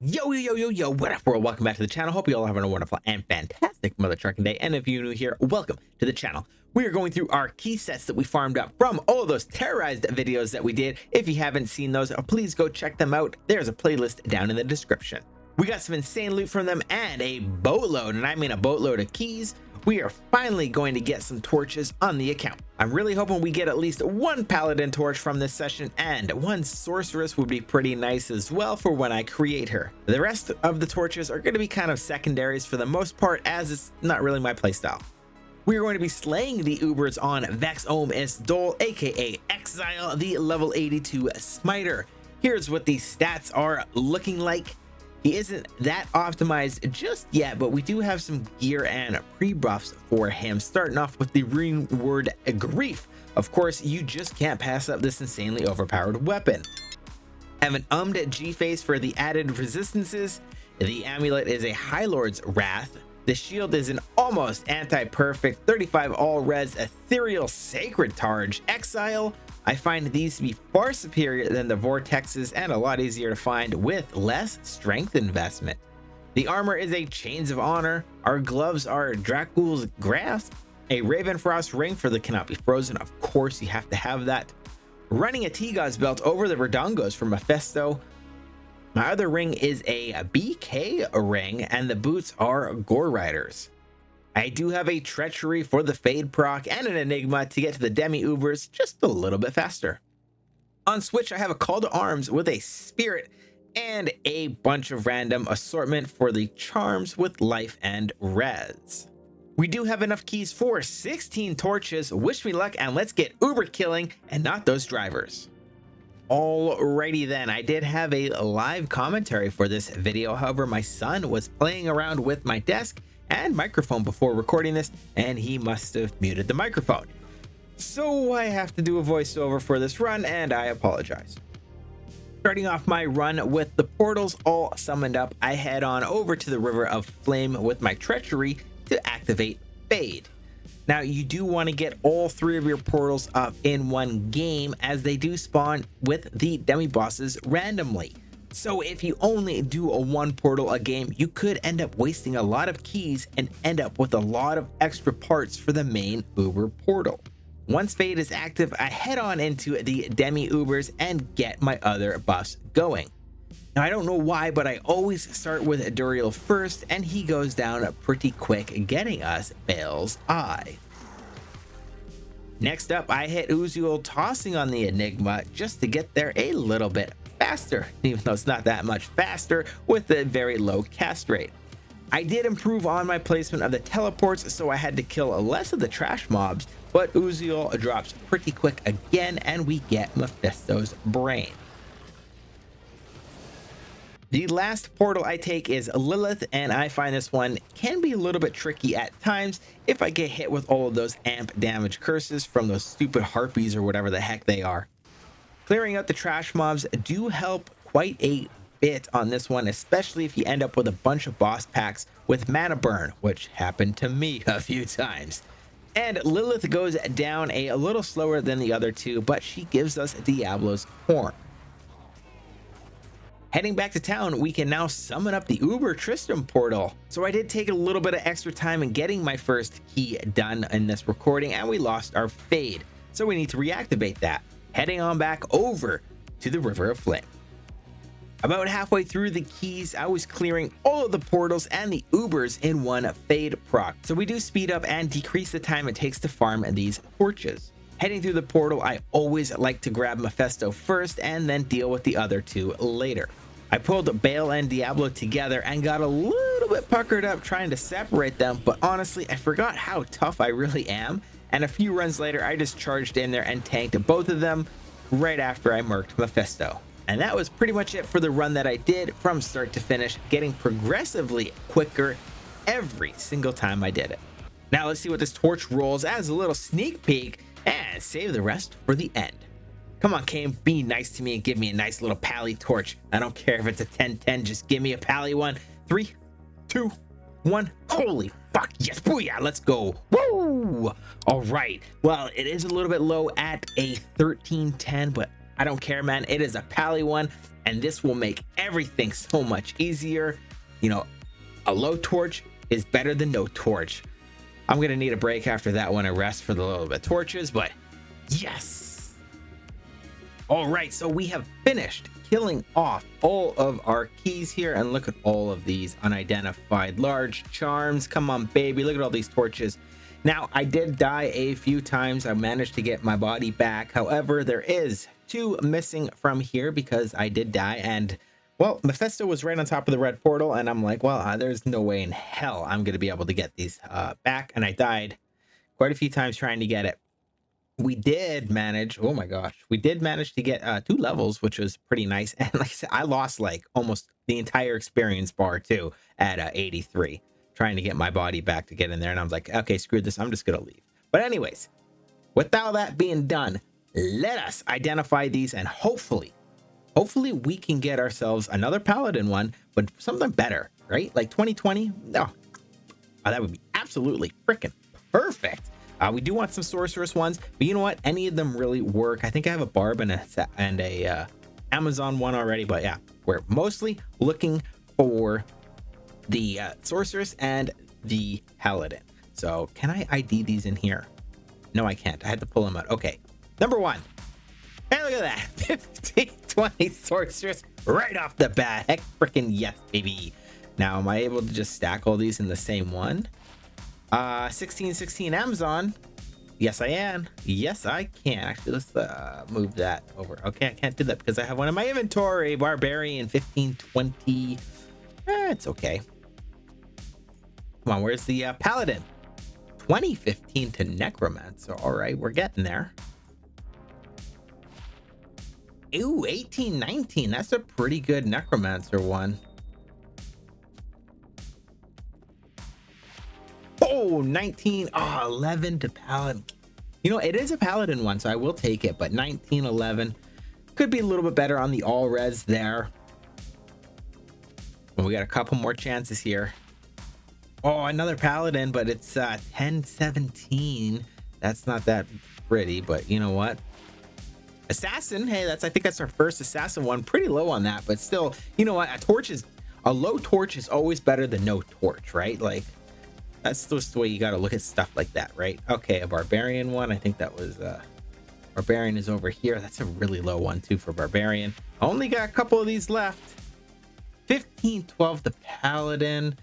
Yo, what up, world? Welcome back to the channel. Hope you all having a wonderful and fantastic mother trucking day. And if you're new here, welcome to the channel. We are going through our key sets that we farmed up from all of those terrorized videos that we did. If you haven't seen those, please go check them out. There's a playlist down in the description. We got some insane loot from them and a boatload, and I mean a boatload of keys. We are finally going to get some torches on the account. I'm really hoping we get at least one paladin torch from this session, and one sorceress would be pretty nice as well for when I create her. The rest of the torches are going to be kind of secondaries for the most part, as it's not really my playstyle. We are going to be slaying the Ubers on Vex Ohm is Dole, aka Exile, the level 82 smiter. Here's what these stats are looking like. He isn't that optimized just yet, but we do have some gear and pre-buffs for him, starting off with the rune word Grief. Of course, you just can't pass up this insanely overpowered weapon. Have an G-face for the added resistances. The amulet is a High Lord's Wrath. The shield is an almost anti-perfect 35 all-res ethereal sacred targe Exile. I find these to be far superior than the vortexes and a lot easier to find with less strength investment. The armor is a Chains of Honor. Our gloves are Dracul's Grasp, a Ravenfrost ring for the Cannot Be Frozen. Of course, you have to have that. Running a T-God's belt over the Redongos from Mephisto. My other ring is a BK ring, and the boots are Gore Riders. I do have a Treachery for the Fade proc and an Enigma to get to the Demi-Ubers just a little bit faster. On Switch, I have a Call to Arms with a Spirit and a bunch of random assortment for the Charms with Life and Res. We do have enough keys for 16 torches. Wish me luck and let's get Uber killing and not those drivers. Alrighty then, I did have a live commentary for this video. However, my son was playing around with my desk and microphone before recording this, and he must have muted the microphone. So I have to do a voiceover for this run, and I apologize. Starting off my run with the portals all summoned up, I head on over to the River of Flame with my Treachery to activate Fade. Now, you do want to get all three of your portals up in one game, as they do spawn with the demi-bosses randomly. So if you only do a one portal a game, you could end up wasting a lot of keys and end up with a lot of extra parts for the main Uber portal. Once Fade is active, I head on into the Demi-Ubers and get my other buffs going. Now, I don't know why, but I always start with Duriel first, and he goes down pretty quick, getting us Bale's Eye. Next up, I hit Uziel, tossing on the Enigma just to get there a little bit faster, even though it's not that much faster with a very low cast rate. I did improve on my placement of the teleports, so I had to kill less of the trash mobs, but Uziel drops pretty quick again, and we get Mephisto's Brain. The last portal I take is Lilith, and I find this one can be a little bit tricky at times if I get hit with all of those amp damage curses from those stupid harpies or whatever the heck they are. Clearing out the trash mobs do help quite a bit on this one, especially if you end up with a bunch of boss packs with mana burn, which happened to me a few times. And Lilith goes down a little slower than the other two, but she gives us Diablo's Horn. Heading back to town, we can now summon up the Uber Tristram portal. So I did take a little bit of extra time in getting my first key done in this recording, and we lost our Fade. So we need to reactivate that. Heading on back over to the River of Flame. About halfway through the keys, I was clearing all of the portals and the Ubers in one Fade proc. So we do speed up and decrease the time it takes to farm these torches. Heading through the portal, I always like to grab Mephisto first and then deal with the other two later. I pulled Bale and Diablo together and got a little bit puckered up trying to separate them, but honestly, I forgot how tough I really am. And a few runs later, I just charged in there and tanked both of them right after I murked Mephisto. And that was pretty much it for the run that I did from start to finish, getting progressively quicker every single time I did it. Now let's see what this torch rolls as a little sneak peek and save the rest for the end. Come on, Kane, be nice to me and give me a nice little pally torch. I don't care if it's a 10-10, just give me a pally one. 3, 2, 1. Holy fuck, yes, booyah, let's go. Woo! All right, well, it is a little bit low at a 1310, but I don't care, man. It is a pally one, and this will make everything so much easier. You know, a low torch is better than no torch. I'm gonna need a break after that one, a rest for the little bit torches, but yes. All right, so we have finished killing off all of our keys here, and look at all of these unidentified large charms. Come on, baby, look at all these torches. Now, I did die a few times. I managed to get my body back. However, there is 2 missing from here because I did die, and well, Mephisto was right on top of the red portal, and I'm like, well, there's no way in hell I'm gonna be able to get these back, and I died quite a few times trying to get it. We did manage, oh my gosh, we did manage to get 2 levels, which was pretty nice. And like I said, I lost like almost the entire experience bar too at 83 trying to get my body back to get in there, and I was like, okay, screw this, I'm just gonna leave. But anyways, with all that being done, let us identify these, and hopefully we can get ourselves another paladin one, but something better, right? Like 2020. No, that would be absolutely freaking perfect. We do want some sorceress ones, but you know what? Any of them really work. I think I have a barb and a Amazon one already, but yeah, we're mostly looking for the sorceress and the paladin. So can I ID these in here? No, I can't. I had to pull them out. Okay, number 1. Hey, look at that. 15, 20 sorceress right off the bat. Heck freaking yes, baby. Now, am I able to just stack all these in the same one? 16 Amazon. Yes, I am. Yes, I can. Actually, let's move that over. Okay, I can't do that because I have one in my inventory. Barbarian 15, 20. It's okay. Come on, where's the paladin? 2015 to necromancer. All right, we're getting there. Ooh, 18, 19. That's a pretty good necromancer one. Oh, 19. Oh, 11 to paladin. You know, it is a paladin one, so I will take it, but 19, 11 could be a little bit better on the all res there. And we got a couple more chances here. Oh, another paladin, but it's 10, 17. That's not that pretty, but you know what? Assassin. Hey, I think that's our first assassin one. Pretty low on that, but still, you know what? A low torch is always better than no torch, right? Like, that's just the way you got to look at stuff like that, right? Okay, a barbarian one. I think that was barbarian is over here. That's a really low one too for barbarian. Only got a couple of these left. 15, 12 the paladin.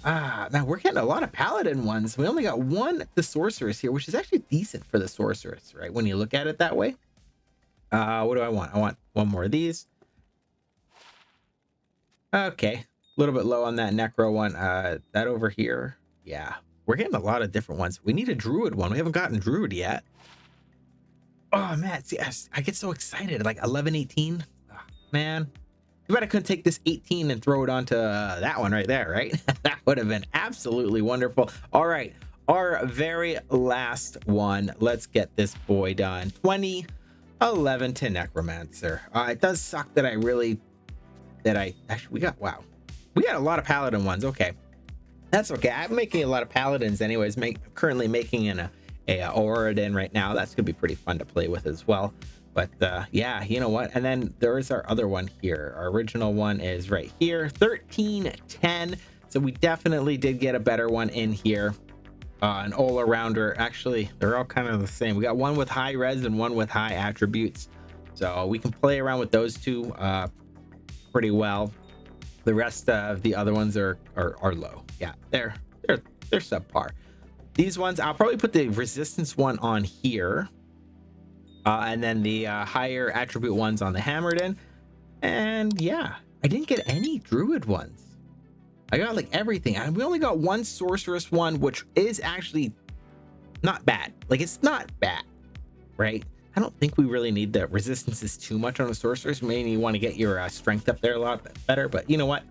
Now we're getting a lot of paladin ones. We only got one the sorceress here, which is actually decent for the sorceress, right? When you look at it that way. What do I want? I want one more of these. Okay, a little bit low on that necro one. That over here. Yeah, we're getting a lot of different ones. We need a druid one. We haven't gotten druid yet. Oh man, see, I get so excited. Like 11, 18. Oh, man, too bad I couldn't take this 18 and throw it onto that one right there, right? That would have been absolutely wonderful. All right, our very last one. Let's get this boy done. 20, 11 to necromancer. It does suck that actually we got a lot of paladin ones. Okay, that's okay. I'm making a lot of paladins anyways. Currently making a Oradin right now. That's gonna be pretty fun to play with as well. But yeah, you know what? And then there is our other one here. Our original one is right here, 13, 10. So we definitely did get a better one in here. An all-arounder. Actually, they're all kind of the same. We got one with high res and one with high attributes. So we can play around with those two pretty well. The rest of the other ones are low. Yeah, they're subpar. These ones, I'll probably put the resistance one on here. And then the higher attribute ones on the hammered in. And yeah, I didn't get any druid ones. I got like everything. And we only got one sorceress one, which is actually not bad. Like, it's not bad, right? I don't think we really need the resistances too much on the sorceress. Maybe you want to get your strength up there a lot better, but you know what?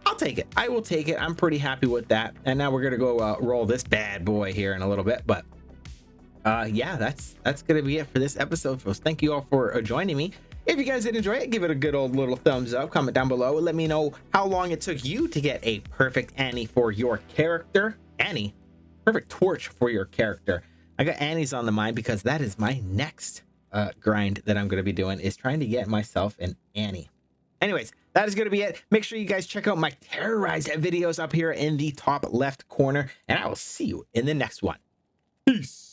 I'll take it. I will take it. I'm pretty happy with that. And now we're going to go roll this bad boy here in a little bit, but yeah, that's gonna be it for this episode, folks. Thank you all for joining me. If you guys did enjoy it, give it a good old little thumbs up. Comment down below, let me know how long it took you to get a perfect Annie for your character. Perfect torch for your character. I got Annie's on the mind because that is my next grind that I'm going to be doing is trying to get myself an Annie. Anyways, that is going to be it. Make sure you guys check out my terrorized videos up here in the top left corner, and I will see you in the next one. Peace.